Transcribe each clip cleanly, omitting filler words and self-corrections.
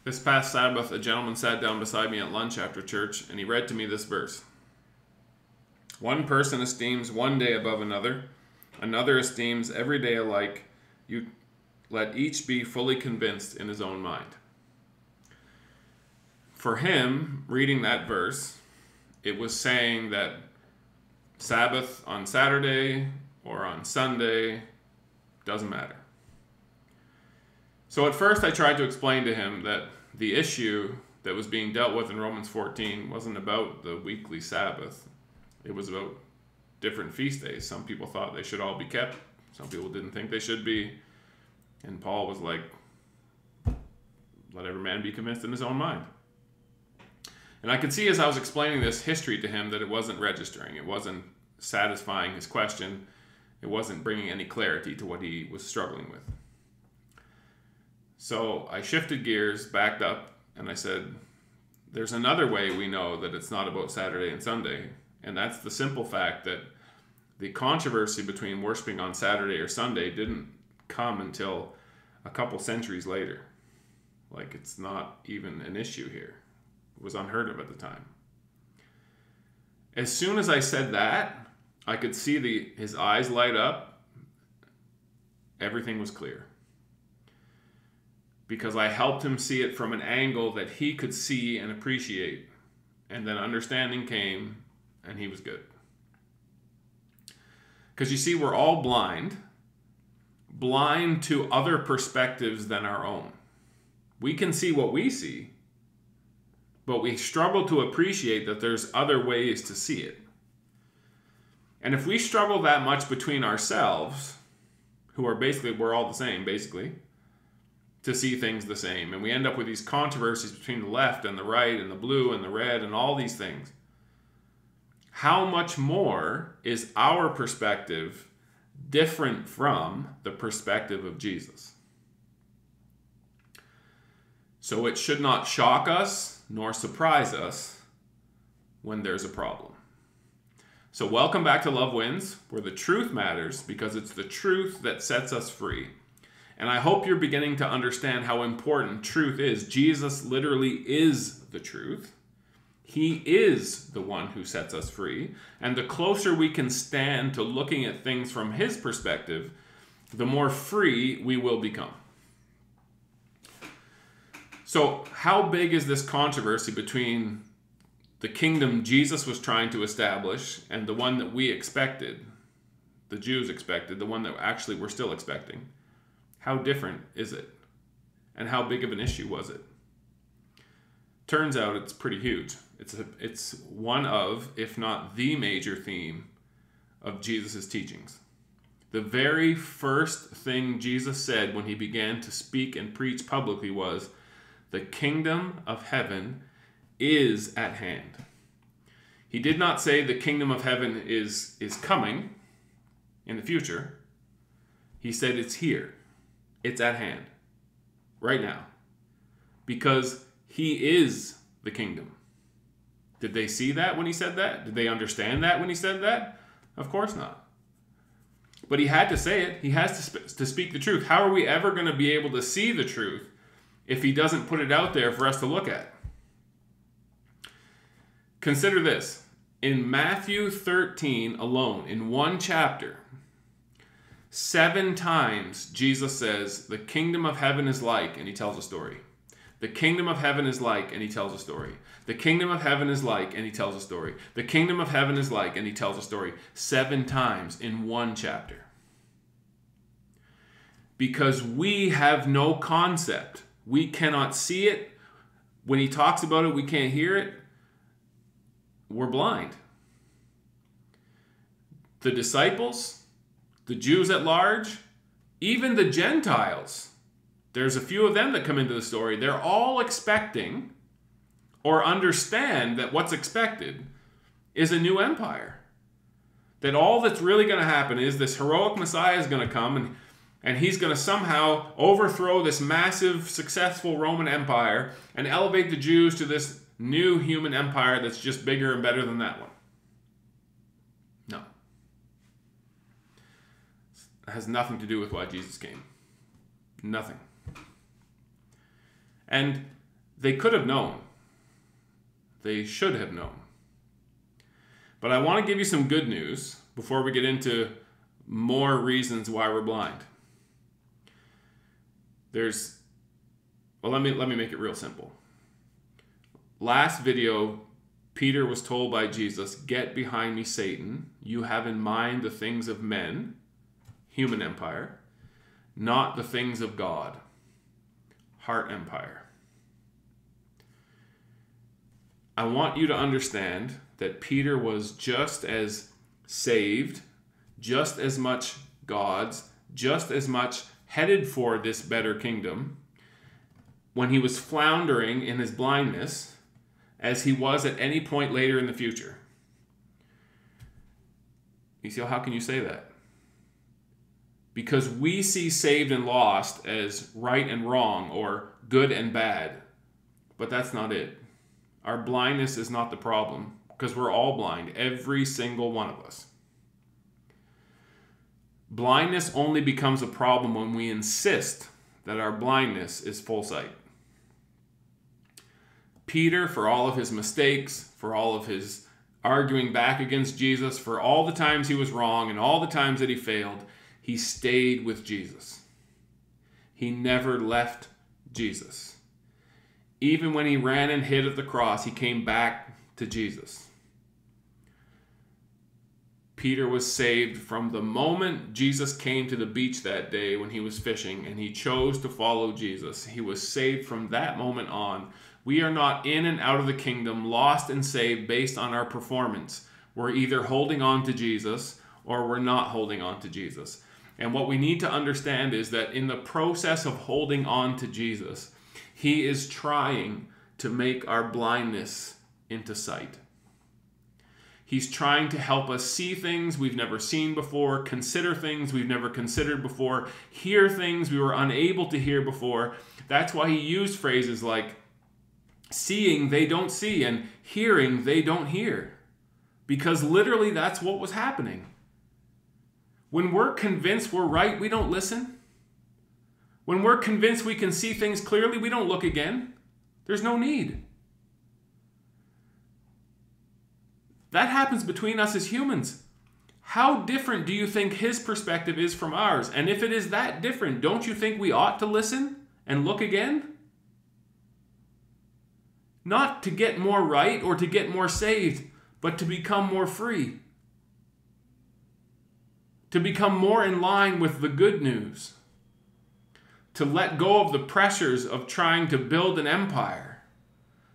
This past Sabbath, a gentleman sat down beside me at lunch after church, and he read to me this verse. One person esteems one day above another, another esteems every day alike. You let each be fully convinced in his own mind. For him, reading that verse, it was saying that Sabbath on Saturday or on Sunday doesn't matter. So at first I tried to explain to him that the issue that was being dealt with in Romans 14 wasn't about the weekly Sabbath. It was about different feast days. Some people thought they should all be kept. Some people didn't think they should be. And Paul was like, let every man be convinced in his own mind. And I could see as I was explaining this history to him that it wasn't registering. It wasn't satisfying his question. It wasn't bringing any clarity to what he was struggling with. So I shifted gears, backed up, and I said, there's another way we know that it's not about Saturday and Sunday. And that's the simple fact that the controversy between worshiping on Saturday or Sunday didn't come until a couple centuries later. Like, it's not even an issue here. It was unheard of at the time. As soon as I said that, I could see his eyes light up. Everything was clear. Because I helped him see it from an angle that he could see and appreciate. And then understanding came, and he was good. Because you see, we're all blind to other perspectives than our own. We can see what we see, but we struggle to appreciate that there's other ways to see it. And if we struggle that much between ourselves, who are basically, we're all the same, basically, to see things the same, and we end up with these controversies between the left and the right and the blue and the red and all these things, how much more is our perspective different from the perspective of Jesus? So it should not shock us nor surprise us when there's a problem. So welcome back to Love Wins, where the truth matters because it's the truth that sets us free. And I hope you're beginning to understand how important truth is. Jesus literally is the truth. He is the one who sets us free. And the closer we can stand to looking at things from his perspective, the more free we will become. So how big is this controversy between the kingdom Jesus was trying to establish and the one that we expected, the Jews expected, the one that actually we're still expecting? How different is it? And how big of an issue was it? Turns out it's pretty huge. It's one of, if not the major theme of Jesus' teachings. The very first thing Jesus said when he began to speak and preach publicly was, the kingdom of heaven is at hand. He did not say the kingdom of heaven is coming in the future. He said it's here. It's at hand. Right now. Because he is the kingdom. Did they see that when he said that? Did they understand that when he said that? Of course not. But he had to say it. He has to speak the truth. How are we ever going to be able to see the truth if he doesn't put it out there for us to look at? Consider this. In Matthew 13 alone, in one chapter, 7 times Jesus says, the kingdom of heaven is like, and he tells a story. The kingdom of heaven is like, and he tells a story. The kingdom of heaven is like, and he tells a story. The kingdom of heaven is like, and he tells a story. 7 times in one chapter. Because we have no concept. We cannot see it. When he talks about it, we can't hear it. We're blind. The disciples, the Jews at large, even the Gentiles, there's a few of them that come into the story. They're all expecting or understand that what's expected is a new empire. That all that's really going to happen is this heroic Messiah is going to come and he's going to somehow overthrow this massive, successful Roman Empire and elevate the Jews to this new human empire that's just bigger and better than that one. No. It has nothing to do with why Jesus came. Nothing. And They could have known. They should have known. But I want to give you some good news before we get into more reasons why we're blind. Let me make it real simple. Last video, Peter was told by Jesus, "Get behind me, Satan. You have in mind the things of men," human empire, "not the things of God," heart empire. I want you to understand that Peter was just as saved, just as much God's, just as much headed for this better kingdom when he was floundering in his blindness as he was at any point later in the future. You see, how can you say that? Because we see saved and lost as right and wrong or good and bad, but that's not it. Our blindness is not the problem, because we're all blind, every single one of us. Blindness only becomes a problem when we insist that our blindness is full sight. Peter, for all of his mistakes, for all of his arguing back against Jesus, for all the times he was wrong and all the times that he failed, he stayed with Jesus. He never left Jesus. Even when he ran and hid at the cross, he came back to Jesus. Peter was saved from the moment Jesus came to the beach that day when he was fishing and he chose to follow Jesus. He was saved from that moment on. We are not in and out of the kingdom, lost and saved based on our performance. We're either holding on to Jesus or we're not holding on to Jesus. And what we need to understand is that in the process of holding on to Jesus, he is trying to make our blindness into sight. He's trying to help us see things we've never seen before, consider things we've never considered before, hear things we were unable to hear before. That's why he used phrases like, "Seeing they don't see," and "hearing they don't hear." Because literally that's what was happening. When we're convinced we're right, we don't listen. When we're convinced we can see things clearly, we don't look again. There's no need. That happens between us as humans. How different do you think his perspective is from ours? And if it is that different, don't you think we ought to listen and look again? Not to get more right or to get more saved, but to become more free. To become more in line with the good news. To let go of the pressures of trying to build an empire.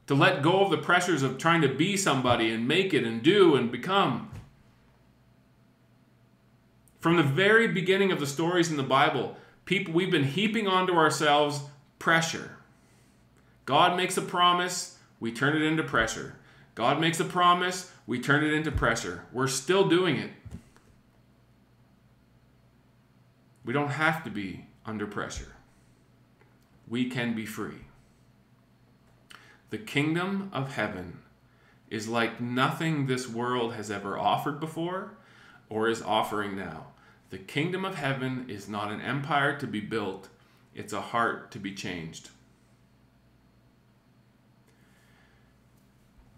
To let go of the pressures of trying to be somebody and make it and do and become. From the very beginning of the stories in the Bible, we've been heaping onto ourselves pressure. God makes a promise, we turn it into pressure. God makes a promise, we turn it into pressure. We're still doing it. We don't have to be under pressure. We can be free. The kingdom of heaven is like nothing this world has ever offered before or is offering now. The kingdom of heaven is not an empire to be built, it's a heart to be changed.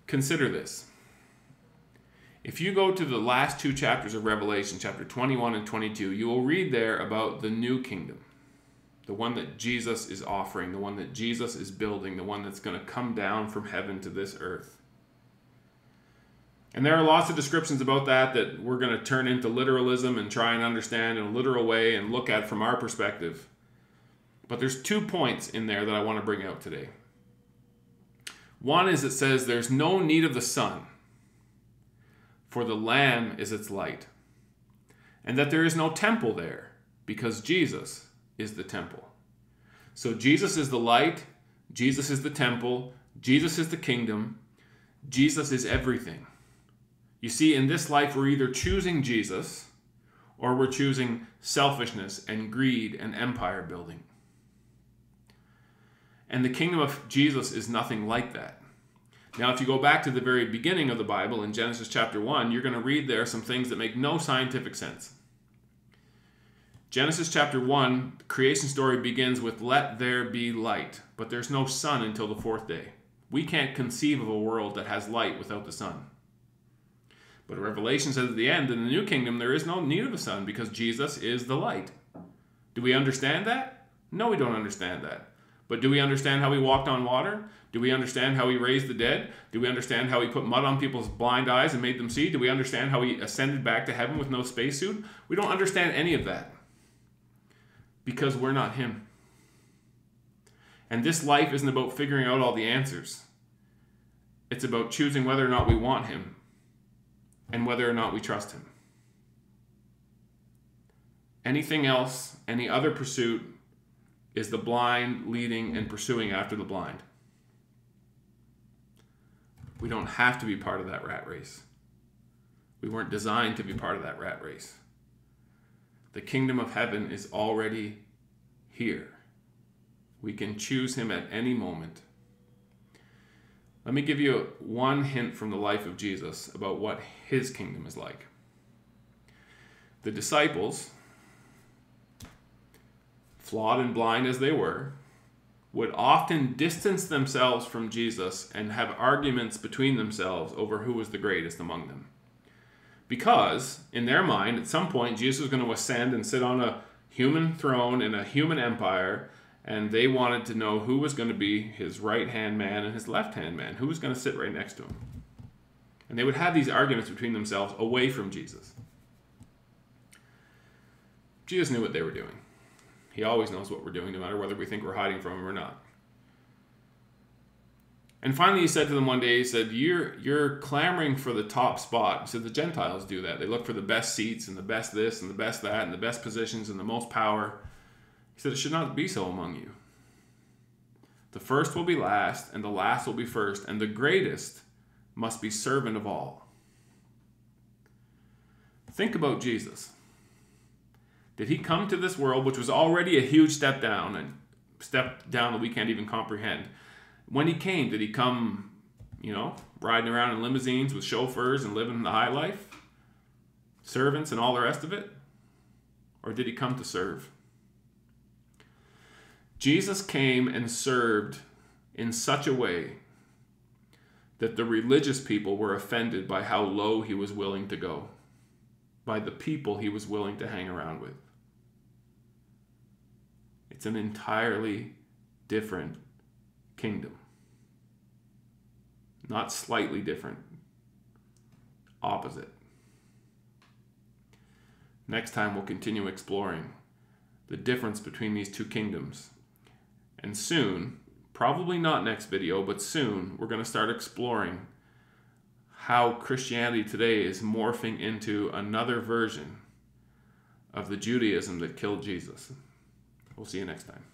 Consider this. If you go to the last two chapters of Revelation, chapter 21 and 22, you will read there about the new kingdom. The one that Jesus is offering, the one that Jesus is building, the one that's going to come down from heaven to this earth. And there are lots of descriptions about that we're going to turn into literalism and try and understand in a literal way and look at from our perspective. But there's 2 points in there that I want to bring out today. One is it says there's no need of the sun, for the Lamb is its light. And that there is no temple there, because Jesus is the temple. So Jesus is the light, Jesus is the temple, Jesus is the kingdom, Jesus is everything. You see, in this life we're either choosing Jesus or we're choosing selfishness and greed and empire building. And the kingdom of Jesus is nothing like that. Now, if you go back to the very beginning of the Bible in Genesis chapter 1, you're going to read there some things that make no scientific sense. Genesis chapter 1, the creation story begins with let there be light, but there's no sun until the fourth day. We can't conceive of a world that has light without the sun. But Revelation says at the end, in the new kingdom, there is no need of a sun because Jesus is the light. Do we understand that? No, we don't understand that. But do we understand how he walked on water? Do we understand how he raised the dead? Do we understand how he put mud on people's blind eyes and made them see? Do we understand how he ascended back to heaven with no spacesuit? We don't understand any of that because we're not him. And this life isn't about figuring out all the answers. It's about choosing whether or not we want him and whether or not we trust him. Anything else, any other pursuit, is the blind leading and pursuing after the blind. We don't have to be part of that rat race. We weren't designed to be part of that rat race. The kingdom of heaven is already here. We can choose him at any moment. Let me give you one hint from the life of Jesus about what his kingdom is like. The disciples, flawed and blind as they were, would often distance themselves from Jesus and have arguments between themselves over who was the greatest among them. Because, in their mind, at some point, Jesus was going to ascend and sit on a human throne in a human empire, and they wanted to know who was going to be his right-hand man and his left-hand man, who was going to sit right next to him. And they would have these arguments between themselves away from Jesus. Jesus knew what they were doing. He always knows what we're doing, no matter whether we think we're hiding from him or not. And finally he said to them one day, he said, you're clamoring for the top spot. He said, the Gentiles do that. They look for the best seats and the best this and the best that and the best positions and the most power. He said, it should not be so among you. The first will be last, and the last will be first, and the greatest must be servant of all. Think about Jesus. Did he come to this world, which was already a huge step down, and step down that we can't even comprehend? When he came, did he come, riding around in limousines with chauffeurs and living the high life? Servants and all the rest of it? Or did he come to serve? Jesus came and served in such a way that the religious people were offended by how low he was willing to go, by the people he was willing to hang around with. It's an entirely different kingdom. Not slightly different. Opposite. Next time we'll continue exploring the difference between these two kingdoms. And soon, probably not next video, but soon, we're going to start exploring how Christianity today is morphing into another version of the Judaism that killed Jesus. We'll see you next time.